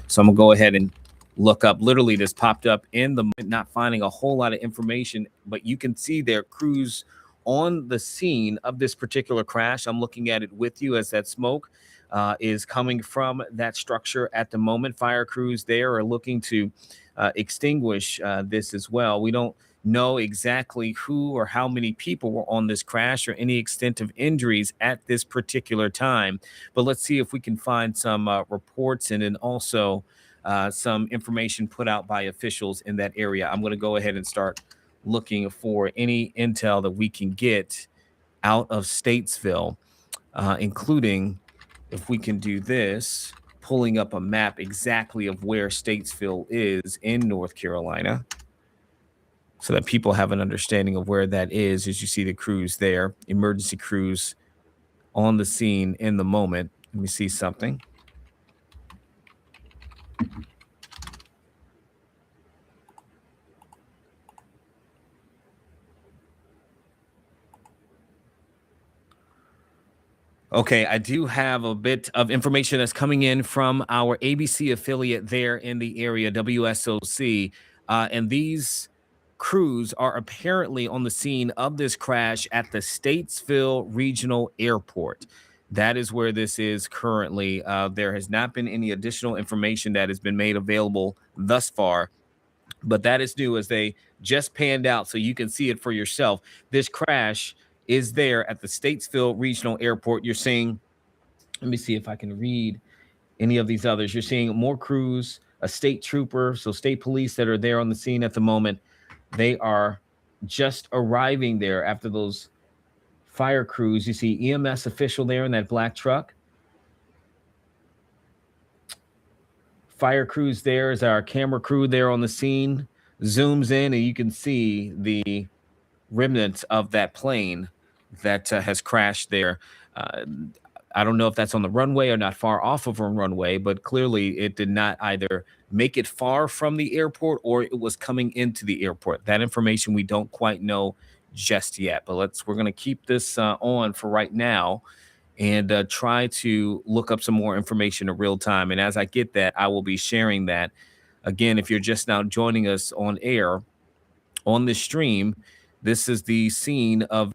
So I'm gonna go ahead and look up. Literally, this popped up in the not finding a whole lot of information, but you can see their crews on the scene of this particular crash. I'm looking at it with you as that smoke is coming from that structure at the moment. Fire crews there are looking to extinguish this as well. We don't know exactly who or how many people were on this crash or any extent of injuries at this particular time. But let's see if we can find some reports and then also some information put out by officials in that area. I'm going to go ahead and start looking for any intel that we can get out of Statesville, including if we can do this, pulling up a map exactly of where Statesville is in North Carolina, so that people have an understanding of where that is. As you see the crews there, emergency crews on the scene in the moment. Let me see something. Okay, I do have a bit of information that's coming in from our ABC affiliate there in the area, WSOC. And these crews are apparently on the scene of this crash at the Statesville Regional Airport. That is where this is currently. There has not been any additional information that has been made available thus far, but that is new as they just panned out so you can see it for yourself. This crash is there at the Statesville Regional Airport. You're seeing, let me see if I can read any of these others. You're seeing more crews, a state trooper, so state police that are there on the scene at the moment. They are just arriving there after those fire crews. You see EMS official there in that black truck. Fire crews there is our camera crew there on the scene. Zooms in and you can see the remnants of that plane that has crashed there. I don't know if that's on the runway or not far off of a runway, but clearly it did not either make it far from the airport or it was coming into the airport. That information we don't quite know just yet, but we're going to keep this on for right now and try to look up some more information in real time. And as I get that, I will be sharing that. Again, if you're just now joining us on air on the stream, this is the scene of,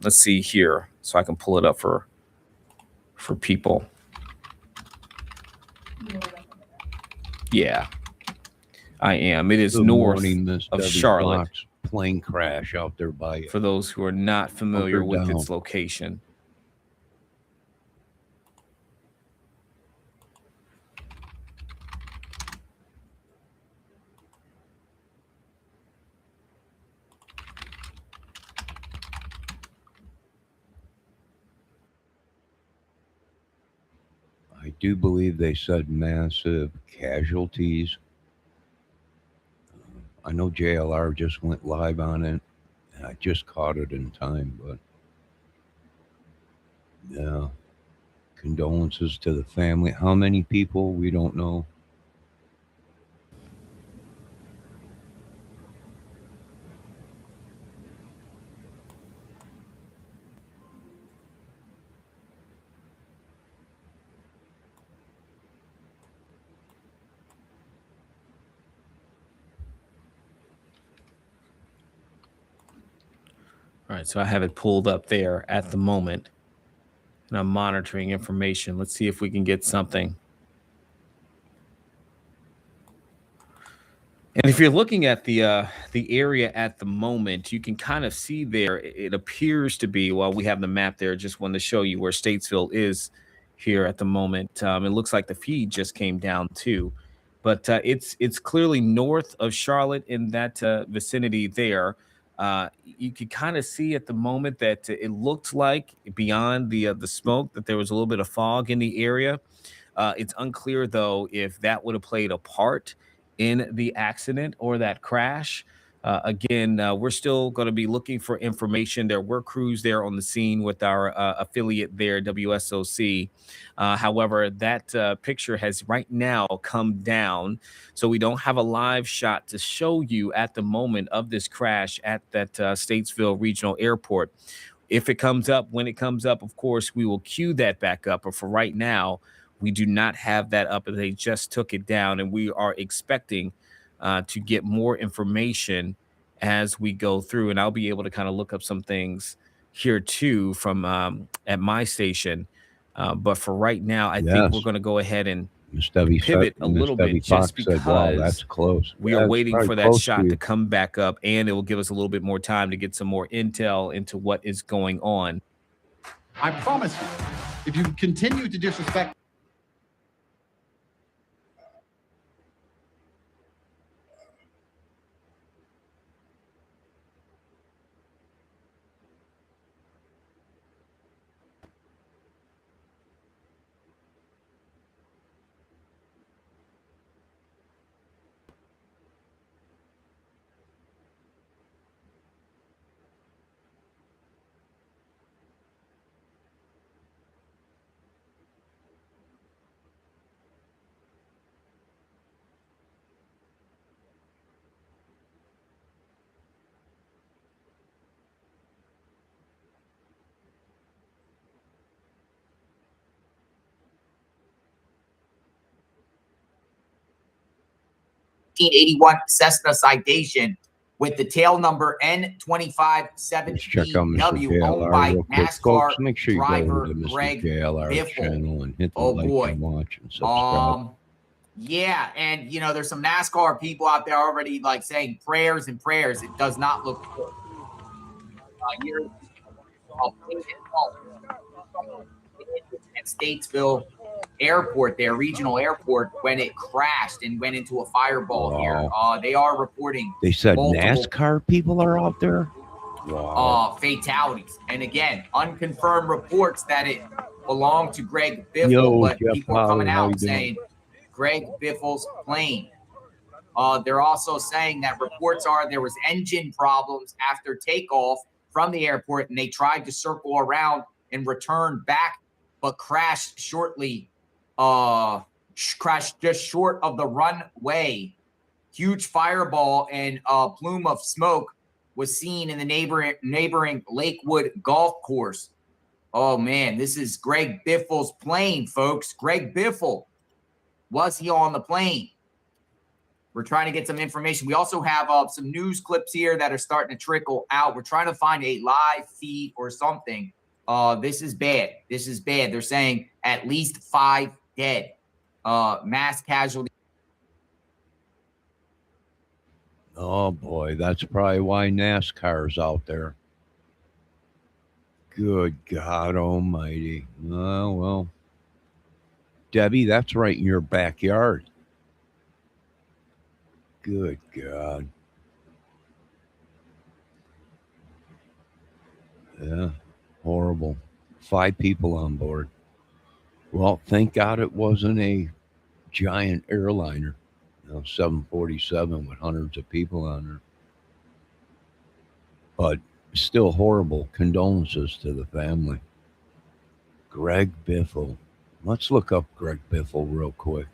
let's see here, so I can pull it up for people. Yeah, I am. It is north of Charlotte. Plane crash out there by, for those who are not familiar with its location. I do believe they said massive casualties. I know JLR just went live on it, and I just caught it in time, but yeah, condolences to the family. How many people, we don't know. All right, so I have it pulled up there at the moment, and I'm monitoring information. Let's see if we can get something. And if you're looking at the area at the moment, you can kind of see there. It appears to be, well, we have the map there. Just wanted to show you where Statesville is here at the moment. It looks like the feed just came down too, but it's clearly north of Charlotte in that vicinity there. You can kind of see at the moment that it looked like beyond the smoke that there was a little bit of fog in the area. It's unclear though if that would have played a part in the accident or that crash. Again, we're still going to be looking for information. There were crews there on the scene with our affiliate there, WSOC. However, that picture has right now come down, so we don't have a live shot to show you at the moment of this crash at that Statesville Regional Airport. if it comes up, when it comes up, of course, we will queue that back up. But for right now, we do not have that up. They just took it down, and we are expecting to get more information as we go through. And I'll be able to kind of look up some things here too from at my station. But for right now, I think we're going to go ahead and pivot a little bit, just because wow, that's close. We are waiting for that shot to come back up, and it will give us a little bit more time to get some more intel into what is going on. I promise you, if you continue to disrespect Cessna citation with the tail number N2570W owned by NASCAR make sure you driver go to Mr. Greg JLR Biffle. channel and hit the Oh, like boy. and watch and subscribe. Yeah, and there's some NASCAR people out there already like saying prayers and prayers. It does not look good. Here at Statesville Airport, their regional airport, when it crashed and went into a fireball here. They are reporting They said multiple NASCAR people are out there. Wow. Fatalities, and again, unconfirmed reports that it belonged to Greg Biffle, but Jeff people are coming Holland, how out you doing? saying Greg Biffle's plane. They're also saying that reports are there was engine problems after takeoff from the airport, and they tried to circle around and return back, but crashed crashed just short of the runway. Huge fireball and a plume of smoke was seen in the neighboring Lakewood golf course. Oh man, this is Greg Biffle's plane, folks. Greg Biffle. Was he on the plane? We're trying to get some information. We also have some news clips here that are starting to trickle out. We're trying to find a live feed or something. This is bad. This is bad. They're saying at least 5 dead. Mass casualty. Oh boy, that's probably why NASCAR's out there. Good God Almighty. Oh well, Debbie, that's right in your backyard. Good God. Yeah, horrible. 5 people on board. Well, thank God it wasn't a giant airliner. 747 with hundreds of people on her. But still horrible. Condolences to the family. Greg Biffle. Let's look up Greg Biffle real quick.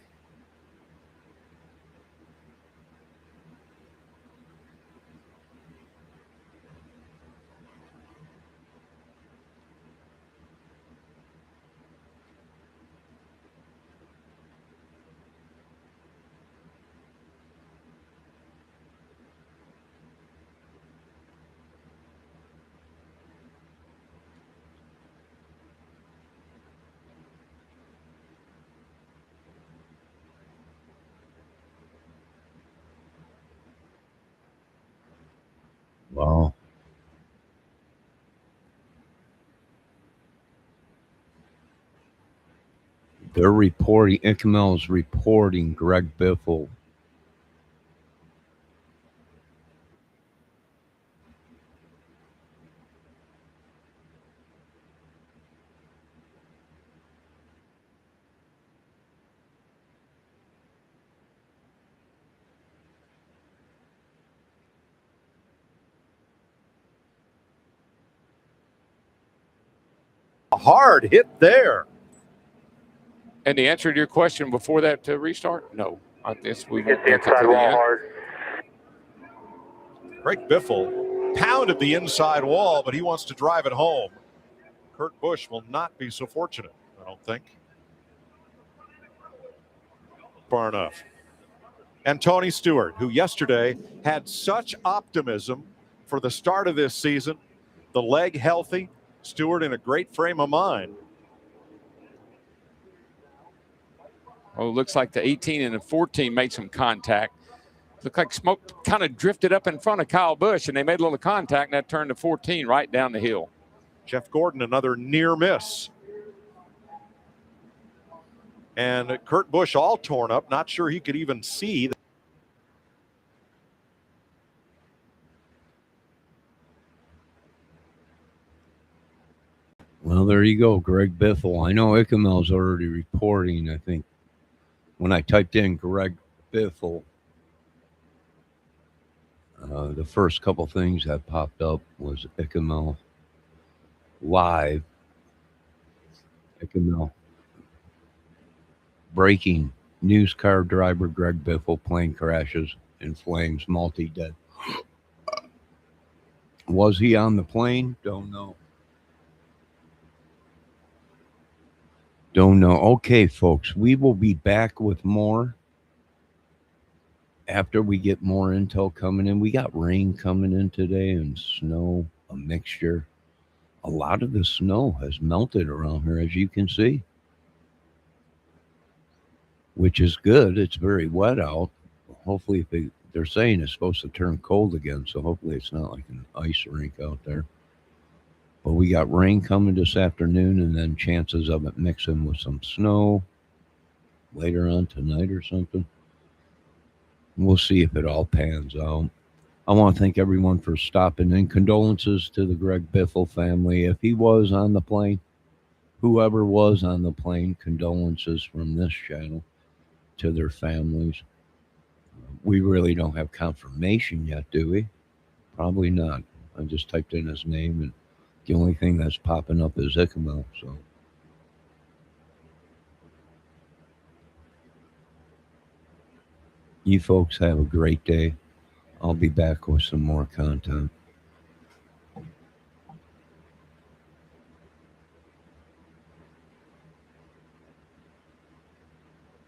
Wow. They're reporting, ICML is reporting Greg Biffle. A hard hit there. And the answer to your question before that to restart? No. I guess we Get the inside wall hard. Greg Biffle pounded the inside wall, but he wants to drive it home. Kurt Busch will not be so fortunate, I don't think. Far enough. And Tony Stewart, who yesterday had such optimism for the start of this season, the leg healthy, Stewart in a great frame of mind. Oh, looks like the 18 and the 14 made some contact. Looked like smoke kind of drifted up in front of Kyle Busch, and they made a little contact, and that turned the 14 right down the hill. Jeff Gordon, another near miss. And Kurt Busch all torn up, not sure he could even see. Well, there you go, Greg Biffle. I know Ikamel's already reporting. I think when I typed in Greg Biffle, the first couple things that popped up was Ikemel live. Ikemel breaking news car driver Greg Biffle plane crashes in flames, multi-dead. Was he on the plane? Don't know. Don't know. Okay, folks, we will be back with more after we get more intel coming in. We got rain coming in today and snow, a mixture. A lot of the snow has melted around here, as you can see, which is good. It's very wet out. Hopefully, if they're saying it's supposed to turn cold again, so hopefully it's not like an ice rink out there. But we got rain coming this afternoon, and then chances of it mixing with some snow later on tonight or something. We'll see if it all pans out. I want to thank everyone for stopping in. Condolences to the Greg Biffle family. If he was on the plane, whoever was on the plane, condolences from this channel to their families. We really don't have confirmation yet, do we? Probably not. I just typed in his name, and the only thing that's popping up is Ikemel. So you folks have a great day. I'll be back with some more content.